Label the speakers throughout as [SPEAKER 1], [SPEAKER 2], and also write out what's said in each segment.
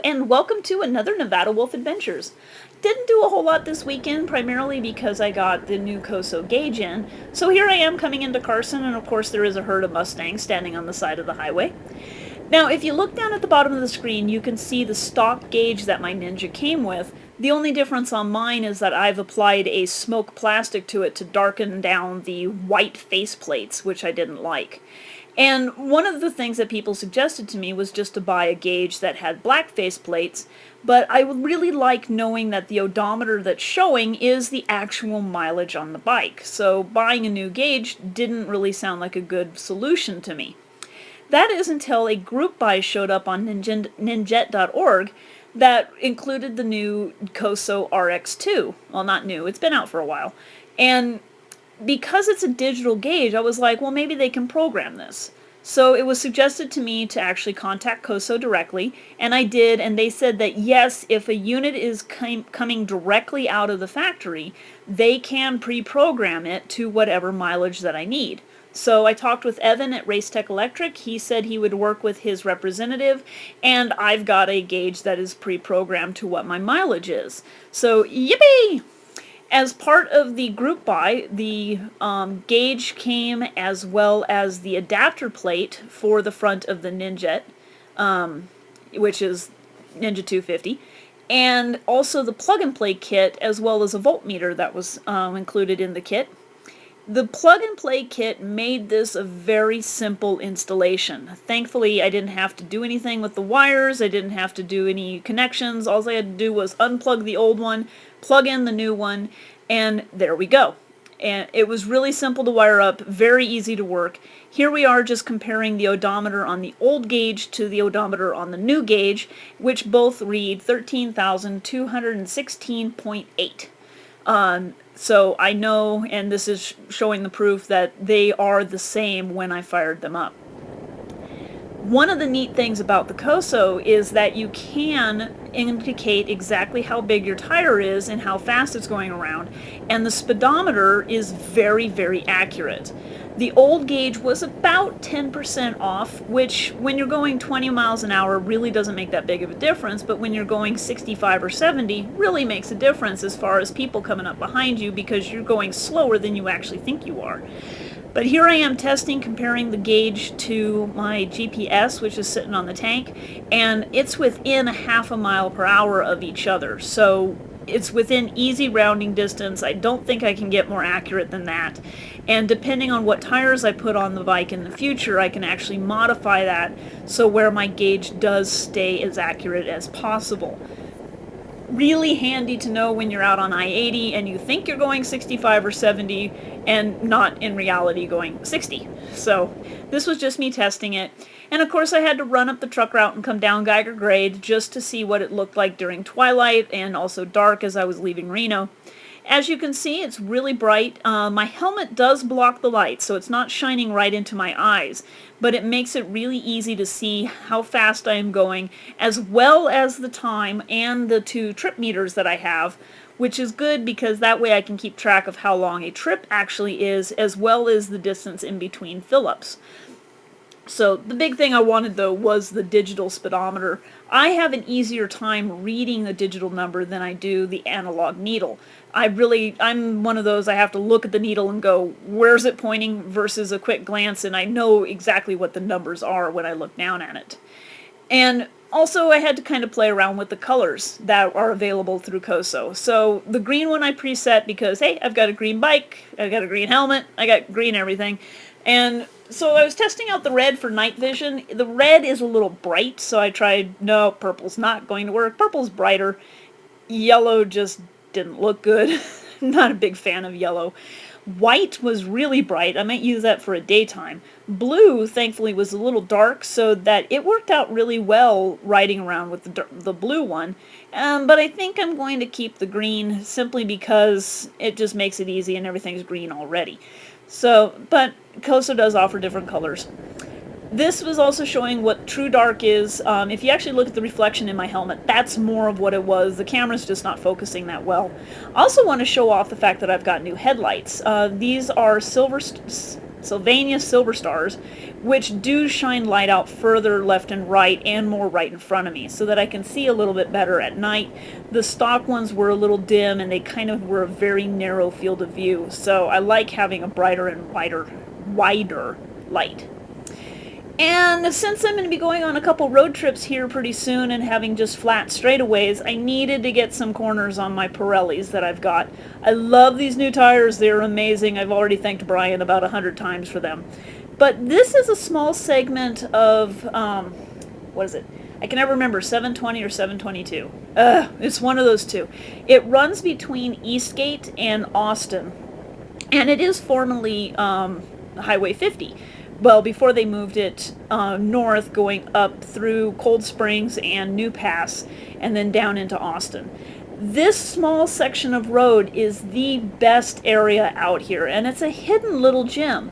[SPEAKER 1] and welcome to another Nevada Wolf Adventures. Didn't do a whole lot this weekend, primarily because I got the new Koso gauge in. So here I am coming into Carson, and of course there is a herd of Mustangs standing on the side of the highway. Now, if you look down at the bottom of the screen, you can see the stock gauge that my Ninja came with. The only difference on mine is that I've applied a smoke plastic to it to darken down the white faceplates, which I didn't like. And one of the things that people suggested to me was just to buy a gauge that had black faceplates, but I would really like knowing that the odometer that's showing is the actual mileage on the bike. So buying a new gauge didn't really sound like a good solution to me. That is until a group buy showed up on ninjet.org that included the new Koso RX2. Well, not new, it's been out for a while. And because it's a digital gauge, I was like, well, maybe they can program this. So it was suggested to me to actually contact Koso directly, and I did, and they said that yes, if a unit is coming directly out of the factory, they can pre-program it to whatever mileage that I need. So I talked with Evan at RaceTech Electric. He said he would work with his representative, and I've got a gauge that is pre-programmed to what my mileage is. So, yippee! As part of the group buy, the gauge came as well as the adapter plate for the front of the Ninja, which is Ninja 250, and also the plug-and-play kit as well as a voltmeter that was included in the kit. The plug-and-play kit made this a very simple installation. Thankfully, I didn't have to do anything with the wires, I didn't have to do any connections. All I had to do was unplug the old one, plug in the new one, and there we go. And it was really simple to wire up, very easy to work. Here we are just comparing the odometer on the old gauge to the odometer on the new gauge, which both read 13,216.8. So I know, and this is showing the proof, that they are the same when I fired them up. One of the neat things about the Koso is that you can indicate exactly how big your tire is and how fast it's going around, and the speedometer is very, very accurate. The old gauge was about 10% off, which when you're going 20 miles an hour really doesn't make that big of a difference, but when you're going 65 or 70 really makes a difference as far as people coming up behind you because you're going slower than you actually think you are. But here I am testing, comparing the gauge to my GPS, which is sitting on the tank, and it's within a half a mile per hour of each other. So it's within easy rounding distance. I don't think I can get more accurate than that. And depending on what tires I put on the bike in the future, I can actually modify that so where my gauge does stay as accurate as possible. Really handy to know when you're out on I-80 and you think you're going 65 or 70 and not in reality going 60. So this was just me testing it. And of course I had to run up the truck route and come down Geiger grade just to see what it looked like during twilight and also dark as I was leaving Reno. As you can see, it's really bright. My helmet does block the light, so it's not shining right into my eyes, but it makes it really easy to see how fast I am going, as well as the time and the 2 trip meters that I have, which is good because that way I can keep track of how long a trip actually is, as well as the distance in between fill-ups. So the big thing I wanted, though, was the digital speedometer. I have an easier time reading the digital number than I do the analog needle. I'm one of those, I have to look at the needle and go, where's it pointing, versus a quick glance, and I know exactly what the numbers are when I look down at it. And also I had to kind of play around with the colors that are available through Koso. So the green one I preset because, hey, I've got a green bike, I've got a green helmet, I got green everything. And so I was testing out the red for night vision. The red is a little bright, so I tried, no, purple's not going to work. Purple's brighter. Yellow just didn't look good. Not a big fan of yellow. White was really bright. I might use that for a daytime. Blue, thankfully, was a little dark, so that it worked out really well riding around with the blue one. But I think I'm going to keep the green simply because it just makes it easy and everything's green already. So, but Koso does offer different colors. This was also showing what true dark is. If you actually look at the reflection in my helmet, that's more of what it was. The camera's just not focusing that well. I also want to show off the fact that I've got new headlights. These are silver Sylvania Silver Stars, which do shine light out further left and right and more right in front of me so that I can see a little bit better at night. The stock ones were a little dim and they kind of were a very narrow field of view, so I like having a brighter and wider light. And since I'm going to be going on a couple road trips here pretty soon and having just flat straightaways, I needed to get some corners on my Pirellis that I've got. I love these new tires. They're amazing. I've already thanked Brian about 100 times for them. But this is a small segment of, what is it? I can never remember, 720 or 722. It's one of those two. It runs between Eastgate and Austin. And it is formerly Highway 50. Well, before they moved it north, going up through Cold Springs and New Pass, and then down into Austin. This small section of road is the best area out here, and it's a hidden little gem.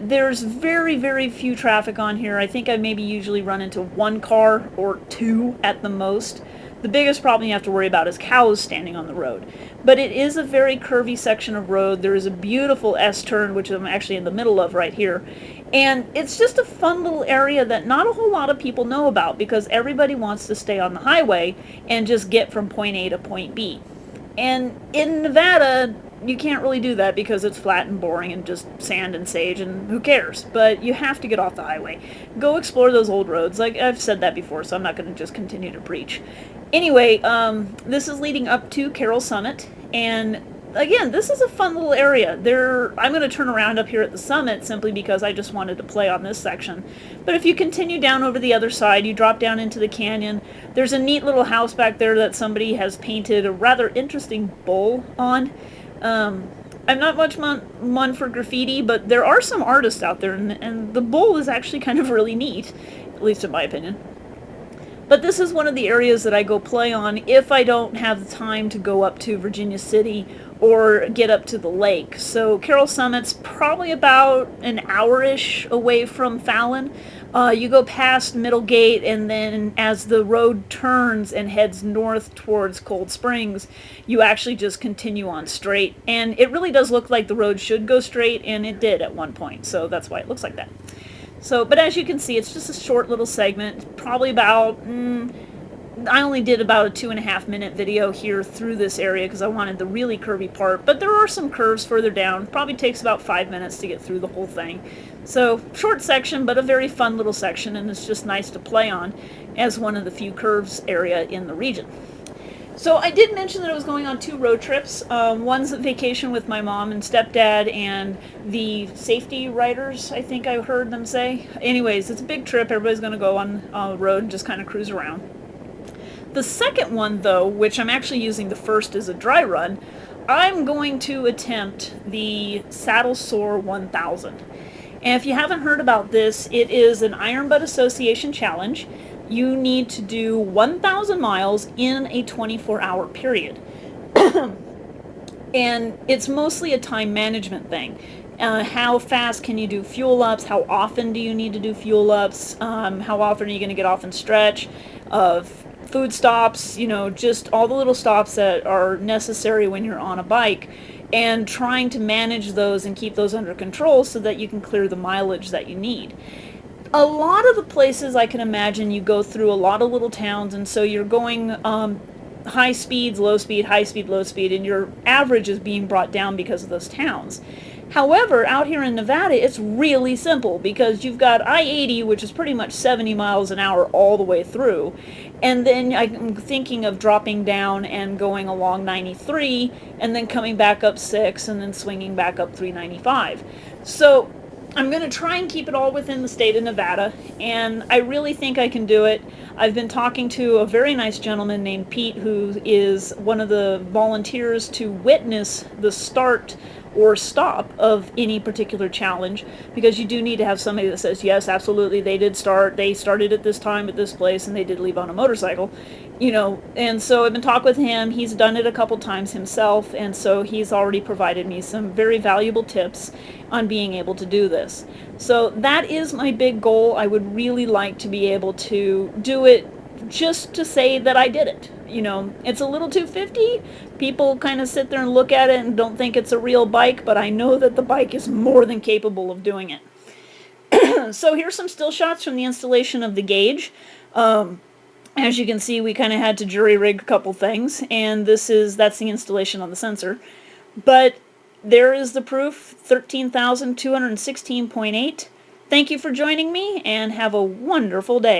[SPEAKER 1] There's very, very few traffic on here. I think I maybe usually run into one car or two at the most. The biggest problem you have to worry about is cows standing on the road. But it is a very curvy section of road. There is a beautiful S-turn, which I'm actually in the middle of right here. And it's just a fun little area that not a whole lot of people know about because everybody wants to stay on the highway and just get from point A to point B. And in Nevada, you can't really do that because it's flat and boring and just sand and sage and who cares. But you have to get off the highway. Go explore those old roads. Like I've said that before, so I'm not going to just continue to preach. Anyway, this is leading up to Carroll Summit, and again, this is a fun little area. I'm going to turn around up here at the summit simply because I just wanted to play on this section. But if you continue down over the other side, you drop down into the canyon. There's a neat little house back there that somebody has painted a rather interesting bull on. I'm not much one for graffiti, but there are some artists out there, and the bull is actually kind of really neat, at least in my opinion. But this is one of the areas that I go play on if I don't have the time to go up to Virginia City or get up to the lake. So Carroll Summit's probably about an hour-ish away from Fallon. You go past Middlegate, and then as the road turns and heads north towards Cold Springs, you actually just continue on straight. And it really does look like the road should go straight, and it did at one point, so that's why it looks like that. So, but as you can see, it's just a short little segment, probably about, I only did about a 2.5-minute video here through this area because I wanted the really curvy part, but there are some curves further down. Probably takes about 5 minutes to get through the whole thing. So, short section, but a very fun little section, and it's just nice to play on as one of the few curves area in the region. So I did mention that I was going on 2 road trips. One's a vacation with my mom and stepdad and the safety riders, I think I heard them say. Anyways, it's a big trip. Everybody's going to go on the road and just kind of cruise around. The second one, though, which I'm actually using the first as a dry run, I'm going to attempt the Saddle Sore 1000. And if you haven't heard about this, it is an Iron Butt Association challenge. You need to do 1,000 miles in a 24-hour period. And it's mostly a time management thing. How fast can you do fuel ups? How often do you need to do fuel ups? How often are you going to get off and stretch? Food stops, just all the little stops that are necessary when you're on a bike. And trying to manage those and keep those under control so that you can clear the mileage that you need. A lot of the places I can imagine you go through a lot of little towns, and so you're going high speeds, low speed, high speed, low speed, and your average is being brought down because of those towns. However, out here in Nevada, it's really simple because you've got I-80, which is pretty much 70 miles an hour all the way through, and then I'm thinking of dropping down and going along 93, and then coming back up 6, and then swinging back up 395. So I'm going to try and keep it all within the state of Nevada, and I really think I can do it. I've been talking to a very nice gentleman named Pete, who is one of the volunteers to witness the start or stop of any particular challenge, because you do need to have somebody that says, yes, absolutely, they started at this time at this place, and they did leave on a motorcycle. And so I've been talking with him. He's done it a couple times himself, and so he's already provided me some very valuable tips on being able to do this. So that is my big goal. I would really like to be able to do it just to say that I did it. You know, it's a little 250. People kind of sit there and look at it and don't think it's a real bike, but I know that the bike is more than capable of doing it. So here's some still shots from the installation of the gauge. As you can see, we kind of had to jury rig a couple things, and that's the installation on the sensor. But there is the proof, 13,216.8. Thank you for joining me, and have a wonderful day.